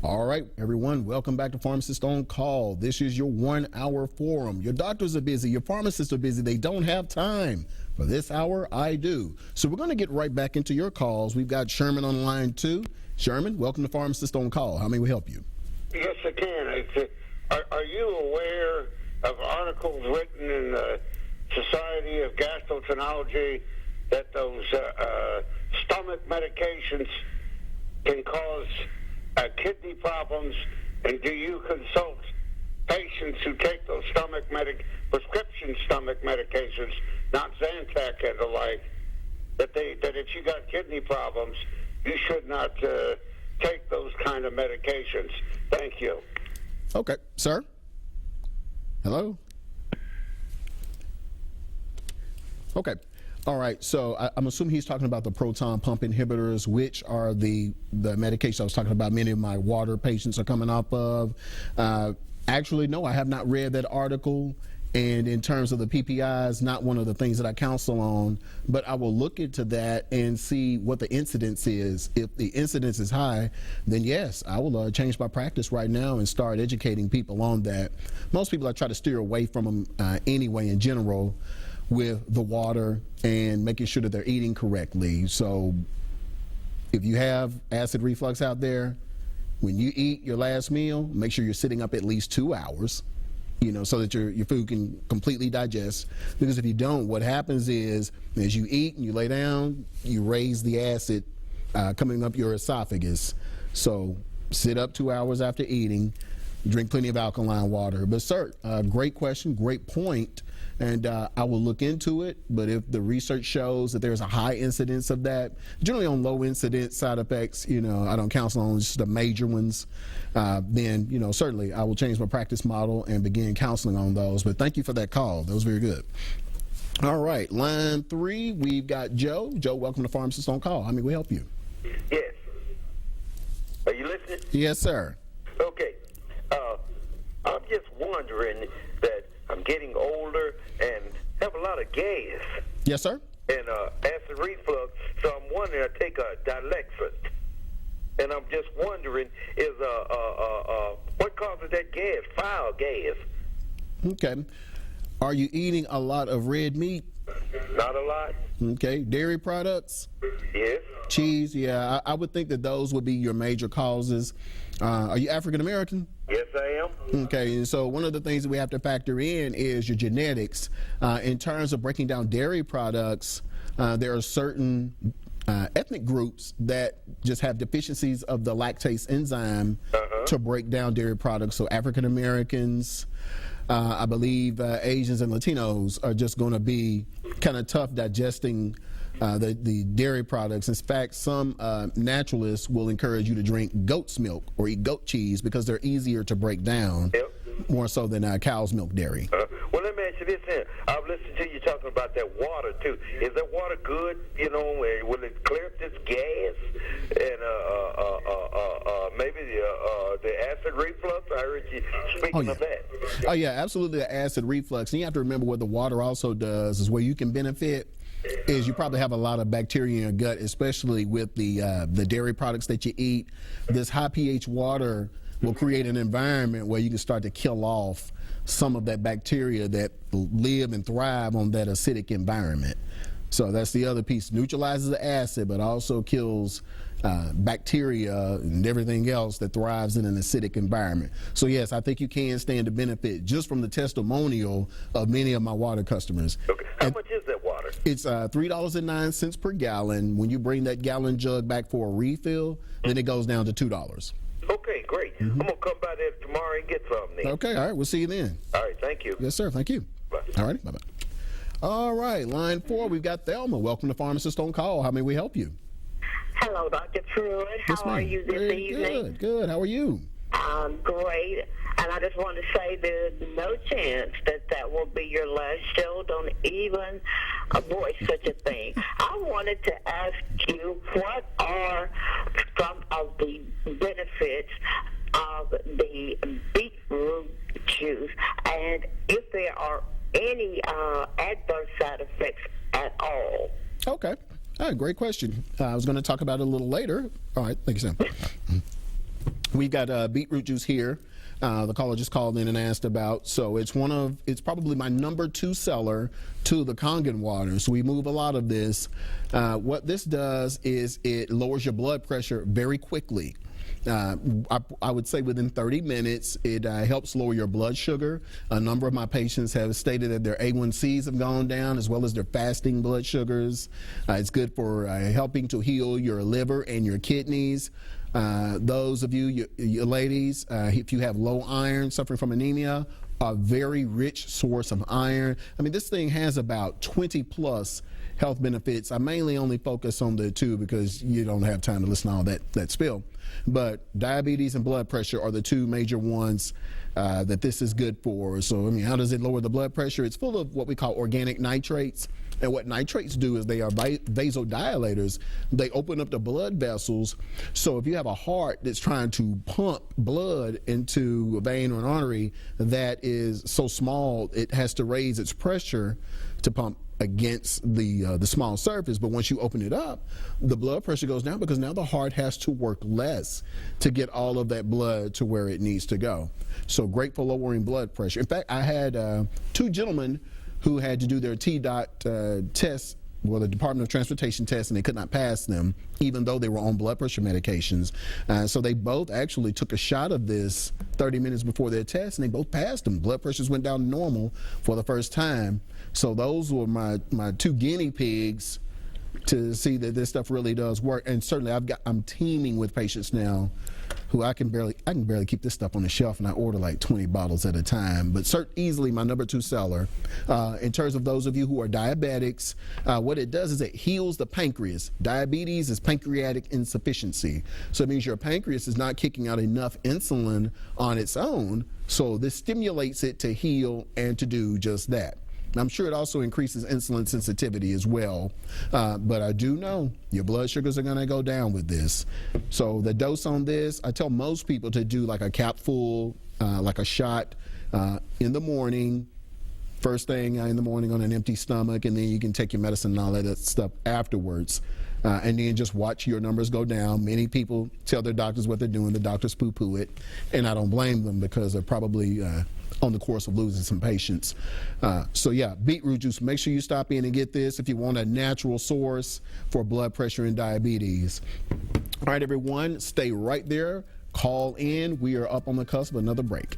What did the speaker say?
All right, everyone, welcome back to Pharmacist on Call. This is your 1 hour forum. Your doctors are busy, your pharmacists are busy, they don't have time. For this hour, I do. So we're going to get right back into your calls. We've got Sherman on line 2. Sherman, welcome to Pharmacist on Call. How may we help you? Yes, I can. Are you aware of articles written in the Society of Gastroenterology that those stomach medications can cause kidney problems, and do you consult patients who take those prescription stomach medications, not Zantac and the like, that if you got kidney problems, you should not take those kind of medications? Thank you. Okay, sir. Hello? Okay. All right, so I'm assuming he's talking about the proton pump inhibitors, which are the medications I was talking about many of my water patients are coming off of. Actually, no, I have not read that article. And in terms of the PPIs, not one of the things that I counsel on, but I will look into that and see what the incidence is. If the incidence is high, then yes, I will change my practice right now and start educating people on that. Most people I try to steer away from them anyway in general, with the water and making sure that they're eating correctly. So if you have acid reflux out there, when you eat your last meal, make sure you're sitting up at least 2 hours, so that your food can completely digest. Because if you don't, what happens is as you eat and you lay down, you raise the acid coming up your esophagus. So sit up 2 hours after eating, drink plenty of alkaline water. But sir, great question, great point. And I will look into it, but if the research shows that there's a high incidence of that, generally on low incidence side effects, I don't counsel on just the major ones, then, certainly I will change my practice model and begin counseling on those. But thank you for that call. That was very good. All right, line 3, we've got Joe. Joe, welcome to Pharmacist on Call. How may we help you? Yes. Are you listening? Yes, sir. Okay. I'm just wondering that I'm getting older and have a lot of gas. Yes, sir. And acid reflux, so I'm wondering, I take a Dilexit. And I'm just wondering, what causes that gas, foul gas? Okay. Are you eating a lot of red meat? Not a lot. Okay. Dairy products? Yes. Cheese? Yeah, I would think that those would be your major causes. Are you African American? Yes, I am. Okay, and so one of the things that we have to factor in is your genetics. In terms of breaking down dairy products, there are certain ethnic groups that just have deficiencies of the lactase enzyme to break down dairy products. So African Americans, I believe Asians and Latinos are just going to be kind of tough digesting the dairy products. In fact, some naturalists will encourage you to drink goat's milk or eat goat cheese because they're easier to break down, more so than cow's milk dairy. Well, let me ask you this then. I've listened to you talking about that water, too. Is that water good? Will it clear up this gas? And maybe the acid reflux? I heard you speaking of that. Oh, yeah, absolutely, the acid reflux. And you have to remember what the water also does is where you can benefit is you probably have a lot of bacteria in your gut, especially with the dairy products that you eat. This high pH water will create an environment where you can start to kill off some of that bacteria that live and thrive on that acidic environment. So that's the other piece. Neutralizes the acid, but also kills bacteria and everything else that thrives in an acidic environment. So yes, I think you can stand to benefit just from the testimonial of many of my water customers. Okay. How much is that water? It's $3.09 per gallon. When you bring that gallon jug back for a refill, then it goes down to $2. Okay, great. I'm going to come by there tomorrow and get something then. Okay, all right. We'll see you then. All right, thank you. Yes, sir. Thank you. Bye. All right, bye-bye. All right, line 4, we've got Thelma. Welcome to Pharmacist on Call. How may we help you? Hello, Dr. Pruitt. How are you this evening? Good. How are you? Great. And I just want to say there's no chance that will be your last show. Don't even voice such a thing. I wanted to ask you, what are some of the benefits of the beetroot juice, and if there are any adverse side effects at all? Okay. All right, great question. I was going to talk about it a little later. All right, thank you, Sam. We got beetroot juice here. The caller just called in and asked about. So it's probably my number 2 seller to the Kangen water. So we move a lot of this. What this does is it lowers your blood pressure very quickly. I would say within 30 minutes, it helps lower your blood sugar. A number of my patients have stated that their A1Cs have gone down as well as their fasting blood sugars. It's good for helping to heal your liver and your kidneys. Those of you ladies, if you have low iron, suffering from anemia, a very rich source of iron. I mean, this thing has about 20 plus health benefits. I mainly only focus on the 2 because you don't have time to listen to all that spill. But diabetes and blood pressure are the 2 major ones that this is good for. So, I mean, how does it lower the blood pressure? It's full of what we call organic nitrates. And what nitrates do is they are vasodilators. They open up the blood vessels. So if you have a heart that's trying to pump blood into a vein or an artery that is so small, it has to raise its pressure to pump against the small surface. But once you open it up, the blood pressure goes down because now the heart has to work less to get all of that blood to where it needs to go. So great for lowering blood pressure. In fact, I had 2 gentlemen who had to do their T-DOT test, well, the Department of Transportation test, and they could not pass them, even though they were on blood pressure medications. So they both actually took a shot of this 30 minutes before their test, and they both passed them. Blood pressures went down to normal for the first time. So those were my 2 guinea pigs to see that this stuff really does work. And certainly I'm teaming with patients now who I can barely keep this stuff on the shelf, and I order like 20 bottles at a time. But easily my number 2 seller. In terms of those of you who are diabetics, what it does is it heals the pancreas. Diabetes is pancreatic insufficiency. So it means your pancreas is not kicking out enough insulin on its own. So this stimulates it to heal and to do just that. I'm sure it also increases insulin sensitivity as well, but I do know your blood sugars are going to go down with this. So the dose on this, I tell most people to do like a capful, like a shot in the morning, first thing in the morning on an empty stomach, and then you can take your medicine and all that stuff afterwards. And then just watch your numbers go down. Many people tell their doctors what they're doing. The doctors poo-poo it, and I don't blame them because they're probably on the course of losing some patients. So yeah, beetroot juice, make sure you stop in and get this if you want a natural source for blood pressure and diabetes. All right, everyone, stay right there. Call in. We are up on the cusp of another break.